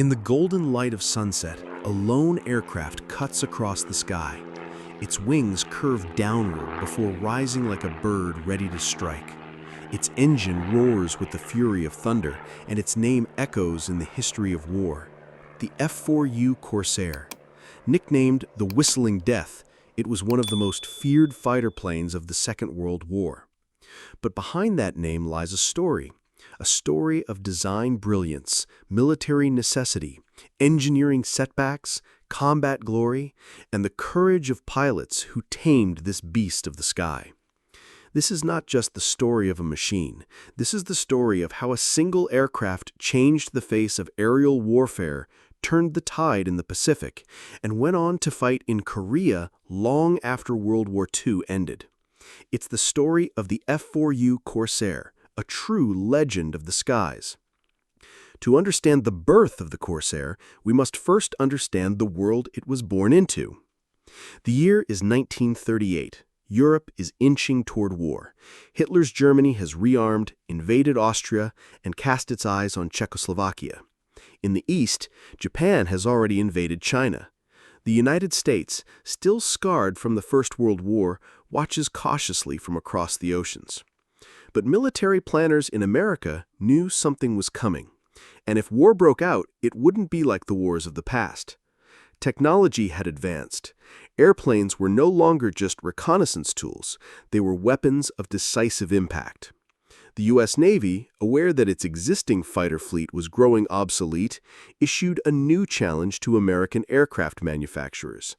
In the golden light of sunset, a lone aircraft cuts across the sky. Its wings curve downward before rising like a bird ready to strike. Its engine roars with the fury of thunder, and its name echoes in the history of war. The F4U Corsair. Nicknamed the Whistling Death, it was one of the most feared fighter planes of the Second World War. But behind that name lies a story of design brilliance, military necessity, engineering setbacks, combat glory, and the courage of pilots who tamed this beast of the sky. This is not just the story of a machine. This is the story of how a single aircraft changed the face of aerial warfare, turned the tide in the Pacific, and went on to fight in Korea long after World War II ended. It's the story of the F4U Corsair, a true legend of the skies. To understand the birth of the Corsair, we must first understand the world it was born into. The year is 1938. Europe is inching toward war. Hitler's Germany has rearmed, invaded Austria, and cast its eyes on Czechoslovakia. In the east, Japan has already invaded China. The United States, still scarred from the First World War, watches cautiously from across the oceans. But military planners in America knew something was coming. And if war broke out, it wouldn't be like the wars of the past. Technology had advanced. Airplanes were no longer just reconnaissance tools. They were weapons of decisive impact. The U.S. Navy, aware that its existing fighter fleet was growing obsolete, issued a new challenge to American aircraft manufacturers.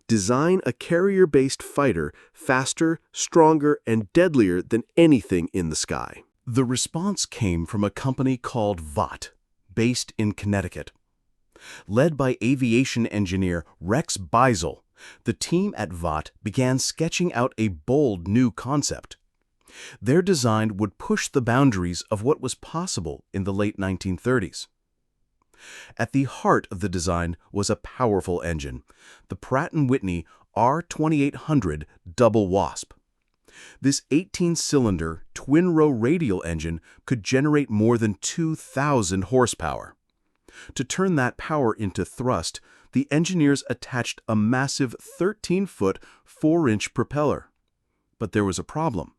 Design a carrier-based fighter faster, stronger, and deadlier than anything in the sky. The response came from a company called Vought, based in Connecticut. Led by aviation engineer Rex Beisel, the team at Vought began sketching out a bold new concept. Their design would push the boundaries of what was possible in the late 1930s. At the heart of the design was a powerful engine, the Pratt & Whitney R2800 Double Wasp. This 18-cylinder, twin-row radial engine could generate more than 2,000 horsepower. To turn that power into thrust, the engineers attached a massive 13-foot, 4-inch propeller. But there was a problem.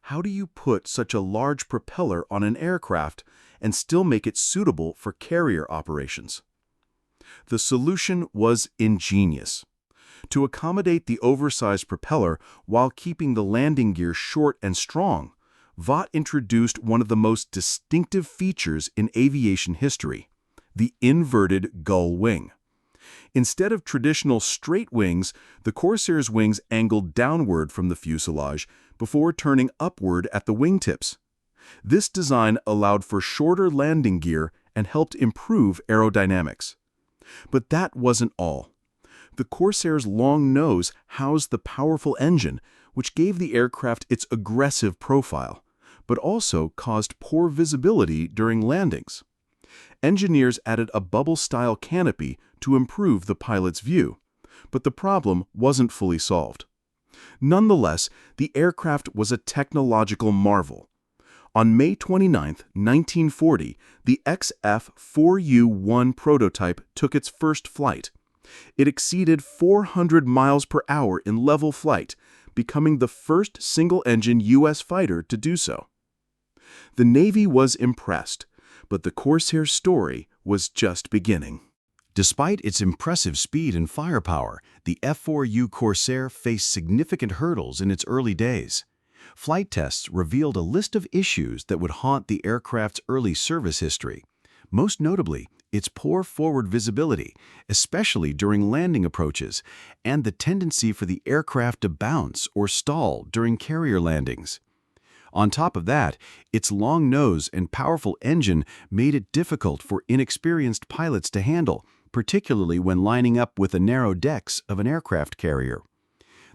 How do you put such a large propeller on an aircraft and still make it suitable for carrier operations? The solution was ingenious. To accommodate the oversized propeller while keeping the landing gear short and strong, Vought introduced one of the most distinctive features in aviation history, the inverted gull-wing. Instead of traditional straight wings, the Corsair's wings angled downward from the fuselage before turning upward at the wingtips. This design allowed for shorter landing gear and helped improve aerodynamics. But that wasn't all. The Corsair's long nose housed the powerful engine, which gave the aircraft its aggressive profile, but also caused poor visibility during landings. Engineers added a bubble-style canopy to improve the pilot's view, but the problem wasn't fully solved. Nonetheless, the aircraft was a technological marvel. On May 29, 1940, the XF4U-1 prototype took its first flight. It exceeded 400 miles per hour in level flight, becoming the first single-engine U.S. fighter to do so. The Navy was impressed, but the Corsair's story was just beginning. Despite its impressive speed and firepower, the F4U Corsair faced significant hurdles in its early days. Flight tests revealed a list of issues that would haunt the aircraft's early service history. Most notably, its poor forward visibility, especially during landing approaches, and the tendency for the aircraft to bounce or stall during carrier landings. On top of that, its long nose and powerful engine made it difficult for inexperienced pilots to handle, particularly when lining up with the narrow decks of an aircraft carrier.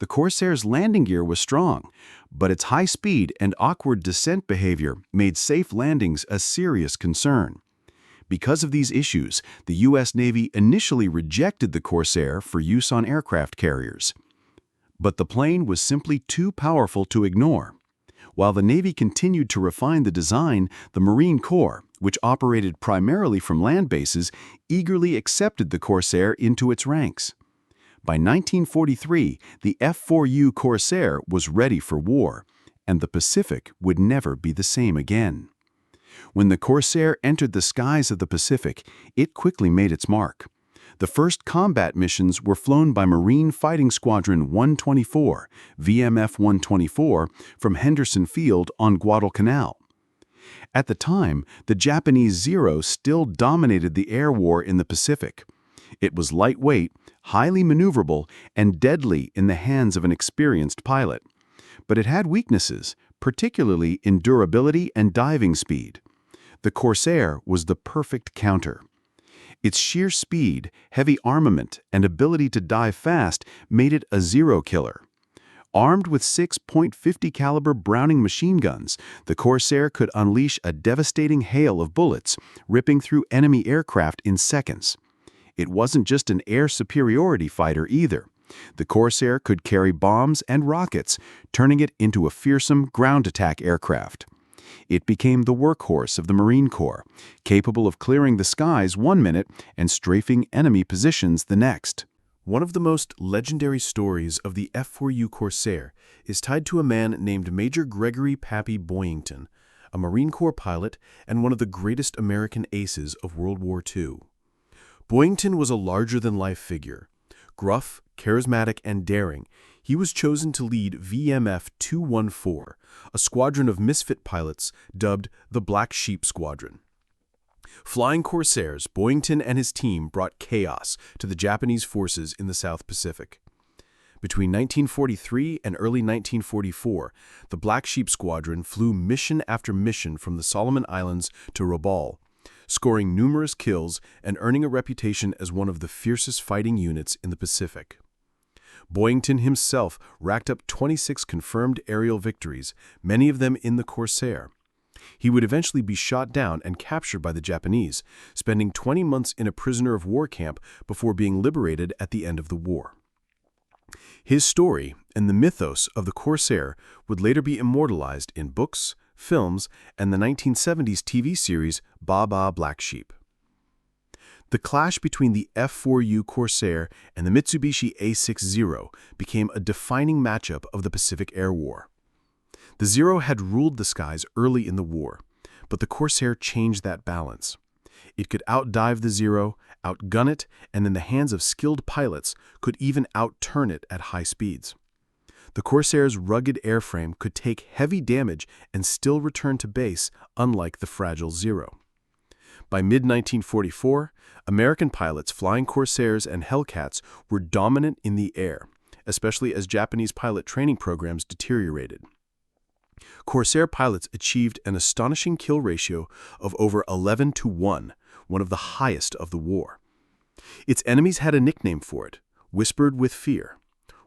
The Corsair's landing gear was strong, but its high speed and awkward descent behavior made safe landings a serious concern. Because of these issues, the U.S. Navy initially rejected the Corsair for use on aircraft carriers. But the plane was simply too powerful to ignore. While the Navy continued to refine the design, the Marine Corps, which operated primarily from land bases, eagerly accepted the Corsair into its ranks. By 1943, the F4U Corsair was ready for war, and the Pacific would never be the same again. When the Corsair entered the skies of the Pacific, it quickly made its mark. The first combat missions were flown by Marine Fighting Squadron 124, VMF 124, from Henderson Field on Guadalcanal. At the time, the Japanese Zero still dominated the air war in the Pacific. It was lightweight, highly maneuverable, and deadly in the hands of an experienced pilot. But it had weaknesses, particularly in durability and diving speed. The Corsair was the perfect counter. Its sheer speed, heavy armament, and ability to dive fast made it a Zero killer. Armed with 6.50 caliber Browning machine guns, the Corsair could unleash a devastating hail of bullets, ripping through enemy aircraft in seconds. It wasn't just an air superiority fighter either. The Corsair could carry bombs and rockets, turning it into a fearsome ground attack aircraft. It became the workhorse of the Marine Corps, capable of clearing the skies one minute and strafing enemy positions the next. One of the most legendary stories of the F4U Corsair is tied to a man named Major Gregory Pappy Boyington, a Marine Corps pilot and one of the greatest American aces of World War II. Boyington was a larger-than-life figure. Gruff, charismatic, and daring, he was chosen to lead VMF 214, a squadron of misfit pilots dubbed the Black Sheep Squadron. Flying Corsairs, Boyington and his team brought chaos to the Japanese forces in the South Pacific. Between 1943 and early 1944, the Black Sheep Squadron flew mission after mission from the Solomon Islands to Rabaul, scoring numerous kills and earning a reputation as one of the fiercest fighting units in the Pacific. Boyington himself racked up 26 confirmed aerial victories, many of them in the Corsair. He would eventually be shot down and captured by the Japanese, spending 20 months in a prisoner of war camp before being liberated at the end of the war. His story and the mythos of the Corsair would later be immortalized in books, films, and the 1970s TV series Baa Black Sheep. The clash between the F4U Corsair and the Mitsubishi A60 became a defining matchup of the Pacific Air War. The Zero had ruled the skies early in the war, but the Corsair changed that balance. It could outdive the Zero, outgun it, and in the hands of skilled pilots, could even outturn it at high speeds. The Corsair's rugged airframe could take heavy damage and still return to base, unlike the fragile Zero. By mid-1944, American pilots flying Corsairs and Hellcats were dominant in the air, especially as Japanese pilot training programs deteriorated. Corsair pilots achieved an astonishing kill ratio of over 11-to-1, one of the highest of the war. Its enemies had a nickname for it, Whispered with Fear,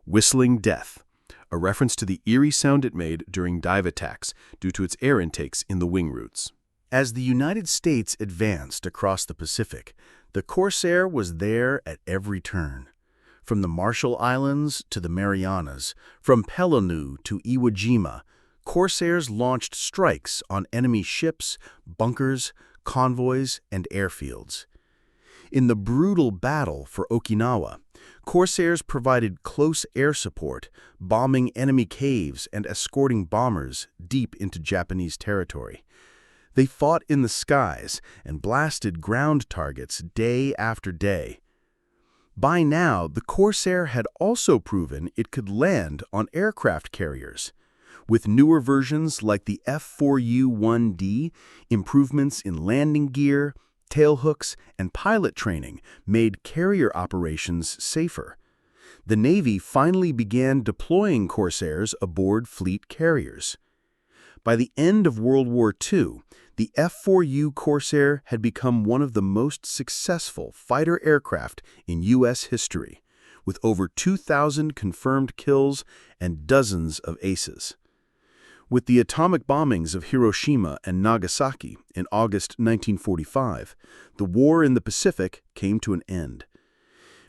Whistling Death, a reference to the eerie sound it made during dive attacks due to its air intakes in the wing roots. As the United States advanced across the Pacific, the Corsair was there at every turn. From the Marshall Islands to the Marianas, from Peleliu to Iwo Jima, Corsairs launched strikes on enemy ships, bunkers, convoys, and airfields. In the brutal battle for Okinawa, Corsairs provided close air support, bombing enemy caves and escorting bombers deep into Japanese territory. They fought in the skies and blasted ground targets day after day. By now, the Corsair had also proven it could land on aircraft carriers. With newer versions like the F4U-1D, improvements in landing gear, tailhooks, and pilot training made carrier operations safer. The Navy finally began deploying Corsairs aboard fleet carriers. By the end of World War II, the F4U Corsair had become one of the most successful fighter aircraft in U.S. history, with over 2,000 confirmed kills and dozens of aces. With the atomic bombings of Hiroshima and Nagasaki in August 1945, the war in the Pacific came to an end.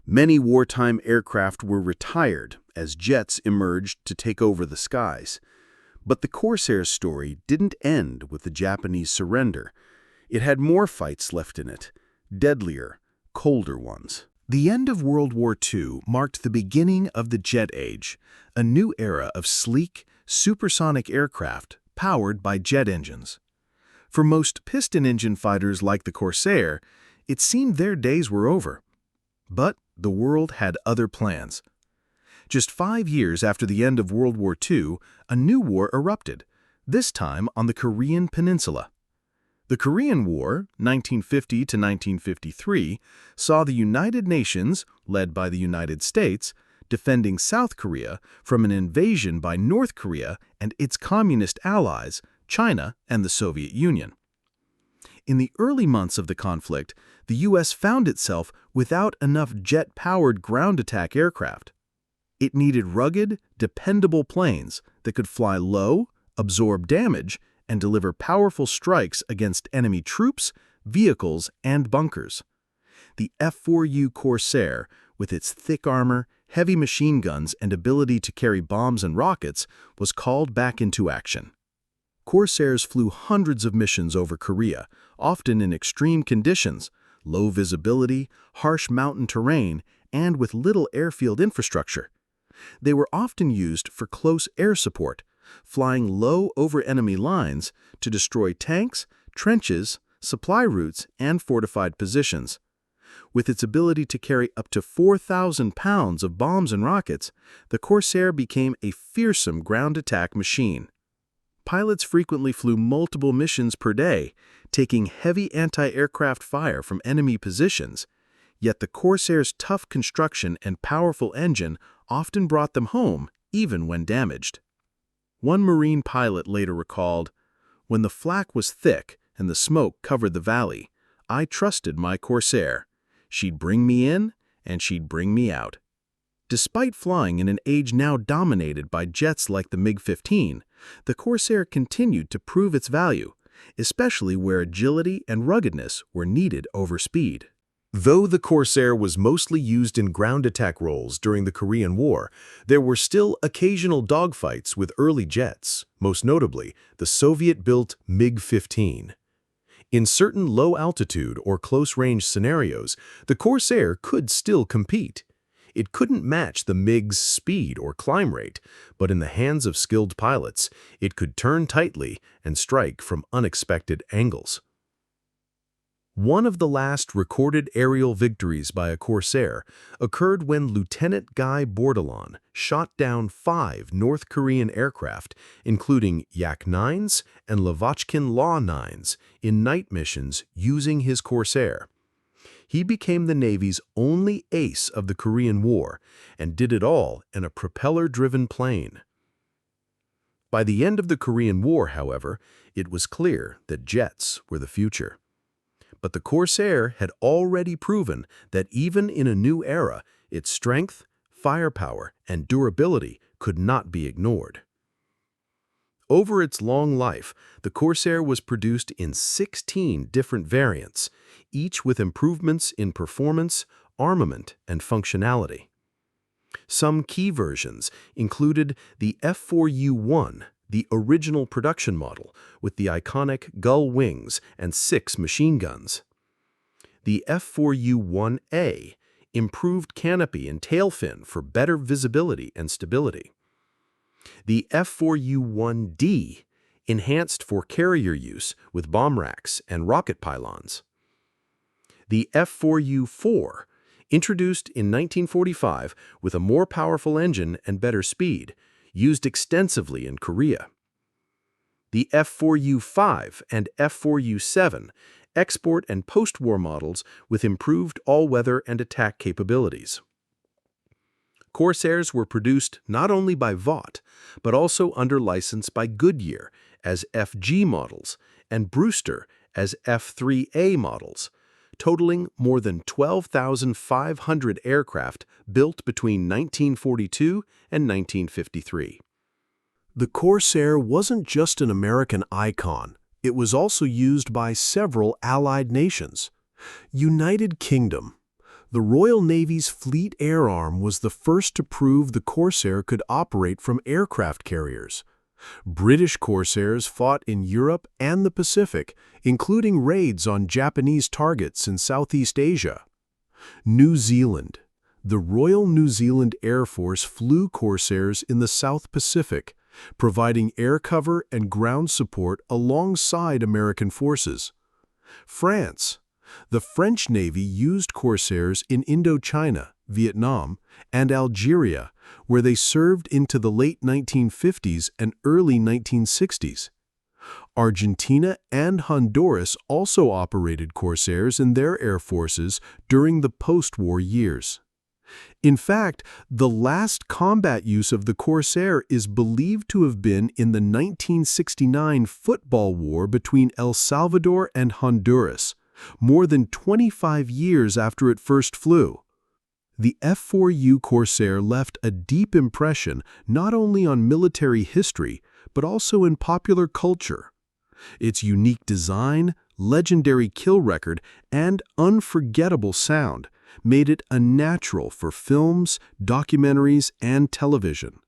Many wartime aircraft were retired as jets emerged to take over the skies. But the Corsair's story didn't end with the Japanese surrender. It had more fights left in it, deadlier, colder ones. The end of World War II marked the beginning of the jet age, a new era of sleek, supersonic aircraft powered by jet engines. For most piston-engine fighters like the Corsair, it seemed their days were over. But the world had other plans. Just 5 years after the end of World War II, a new war erupted, this time on the Korean Peninsula. The Korean War, 1950 to 1953, saw the United Nations, led by the United States, defending South Korea from an invasion by North Korea and its communist allies, China and the Soviet Union. In the early months of the conflict, the U.S. found itself without enough jet-powered ground attack aircraft. It needed rugged, dependable planes that could fly low, absorb damage, and deliver powerful strikes against enemy troops, vehicles, and bunkers. The F4U Corsair, with its thick armor, heavy machine guns, and ability to carry bombs and rockets, was called back into action. Corsairs flew hundreds of missions over Korea, often in extreme conditions, low visibility, harsh mountain terrain, and with little airfield infrastructure. They were often used for close air support, flying low over enemy lines to destroy tanks, trenches, supply routes, and fortified positions. With its ability to carry up to 4,000 pounds of bombs and rockets, the Corsair became a fearsome ground attack machine. Pilots frequently flew multiple missions per day, taking heavy anti-aircraft fire from enemy positions, yet the Corsair's tough construction and powerful engine often brought them home, even when damaged. One Marine pilot later recalled, "When the flak was thick and the smoke covered the valley, I trusted my Corsair. She'd bring me in, and she'd bring me out." Despite flying in an age now dominated by jets like the MiG-15, the Corsair continued to prove its value, especially where agility and ruggedness were needed over speed. Though the Corsair was mostly used in ground attack roles during the Korean War, there were still occasional dogfights with early jets, most notably the Soviet-built MiG-15. In certain low-altitude or close-range scenarios, the Corsair could still compete. It couldn't match the MiG's speed or climb rate, but in the hands of skilled pilots, it could turn tightly and strike from unexpected angles. One of the last recorded aerial victories by a Corsair occurred when Lieutenant Guy Bordelon shot down 5 North Korean aircraft, including Yak-9s and Lavochkin Law-9s, in night missions using his Corsair. He became the Navy's only ace of the Korean War and did it all in a propeller-driven plane. By the end of the Korean War, however, it was clear that jets were the future. But the Corsair had already proven that even in a new era, its strength, firepower, and durability could not be ignored. Over its long life, the Corsair was produced in 16 different variants, each with improvements in performance, armament, and functionality. Some key versions included the F4U-1, the original production model, with the iconic gull wings and 6 machine guns. The F4U-1A, improved canopy and tail fin for better visibility and stability. The F4U-1D, enhanced for carrier use with bomb racks and rocket pylons. The F4U-4, introduced in 1945 with a more powerful engine and better speed, used extensively in Korea. The F4U-5 and F4U-7, export and post-war models with improved all-weather and attack capabilities. Corsairs were produced not only by Vought, but also under license by Goodyear as FG models and Brewster as F3A models, totaling more than 12,500 aircraft built between 1942 and 1953. The Corsair wasn't just an American icon, it was also used by several allied nations. United Kingdom. The Royal Navy's Fleet Air Arm was the first to prove the Corsair could operate from aircraft carriers. British Corsairs fought in Europe and the Pacific, including raids on Japanese targets in Southeast Asia. New Zealand. The Royal New Zealand Air Force flew Corsairs in the South Pacific, providing air cover and ground support alongside American forces. France. The French Navy used Corsairs in Indochina, Vietnam, and Algeria, where they served into the late 1950s and early 1960s. Argentina and Honduras also operated Corsairs in their air forces during the post-war years. In fact, the last combat use of the Corsair is believed to have been in the 1969 football war between El Salvador and Honduras, more than 25 years after it first flew. The F4U Corsair left a deep impression not only on military history, but also in popular culture. Its unique design, legendary kill record, and unforgettable sound made it a natural for films, documentaries, and television.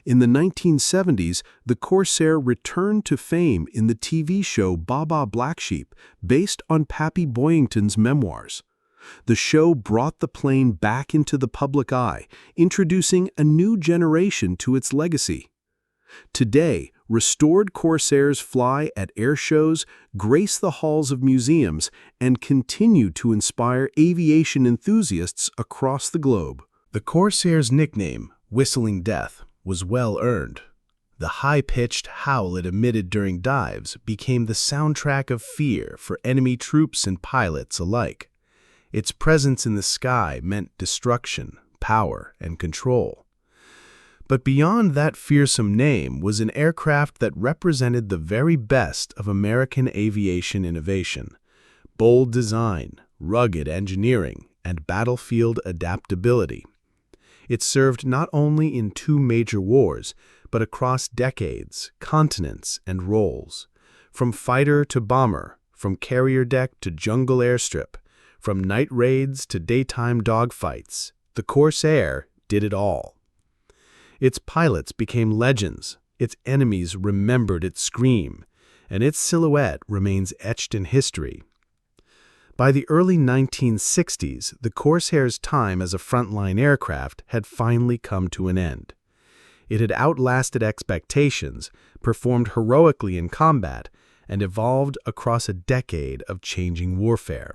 In the 1970s, the Corsair returned to fame in the TV show Black Sheep, based on Pappy Boyington's memoirs. The show brought the plane back into the public eye, introducing a new generation to its legacy. Today, restored Corsairs fly at air shows, grace the halls of museums, and continue to inspire aviation enthusiasts across the globe. The Corsair's nickname, Whistling Death, was well earned. The high-pitched howl it emitted during dives became the soundtrack of fear for enemy troops and pilots alike. Its presence in the sky meant destruction, power, and control. But beyond that fearsome name was an aircraft that represented the very best of American aviation innovation: bold design, rugged engineering, and battlefield adaptability. It served not only in 2 major wars, but across decades, continents, and roles. From fighter to bomber, from carrier deck to jungle airstrip, from night raids to daytime dogfights, the Corsair did it all. Its pilots became legends, its enemies remembered its scream, and its silhouette remains etched in history. By the early 1960s, the Corsair's time as a frontline aircraft had finally come to an end. It had outlasted expectations, performed heroically in combat, and evolved across a decade of changing warfare.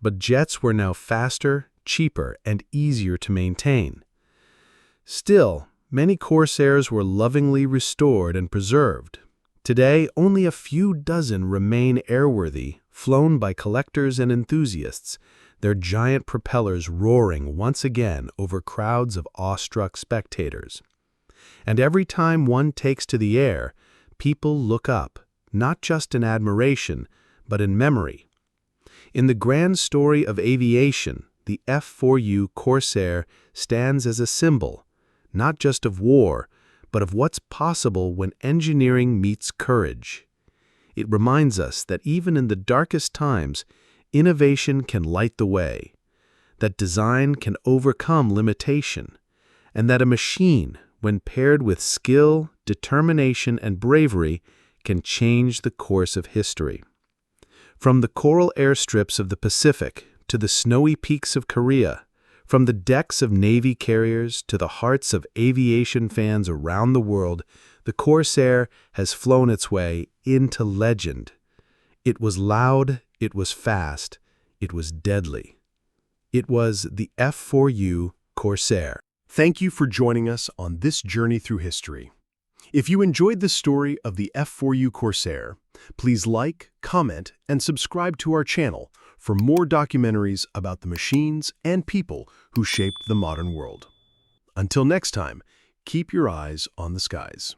But jets were now faster, cheaper, and easier to maintain. Still, many Corsairs were lovingly restored and preserved. Today, only a few dozen remain airworthy, flown by collectors and enthusiasts, their giant propellers roaring once again over crowds of awestruck spectators. And every time one takes to the air, people look up, not just in admiration, but in memory. In the grand story of aviation, the F4U Corsair stands as a symbol, not just of war, but of what's possible when engineering meets courage. It reminds us that even in the darkest times, innovation can light the way, that design can overcome limitation, and that a machine, when paired with skill, determination, and bravery, can change the course of history. From the coral airstrips of the Pacific to the snowy peaks of Korea, from the decks of Navy carriers to the hearts of aviation fans around the world, the Corsair has flown its way into legend. It was loud, it was fast, it was deadly. It was the F4U Corsair. Thank you for joining us on this journey through history. If you enjoyed the story of the F4U Corsair, please like, comment, and subscribe to our channel for more documentaries about the machines and people who shaped the modern world. Until next time, keep your eyes on the skies.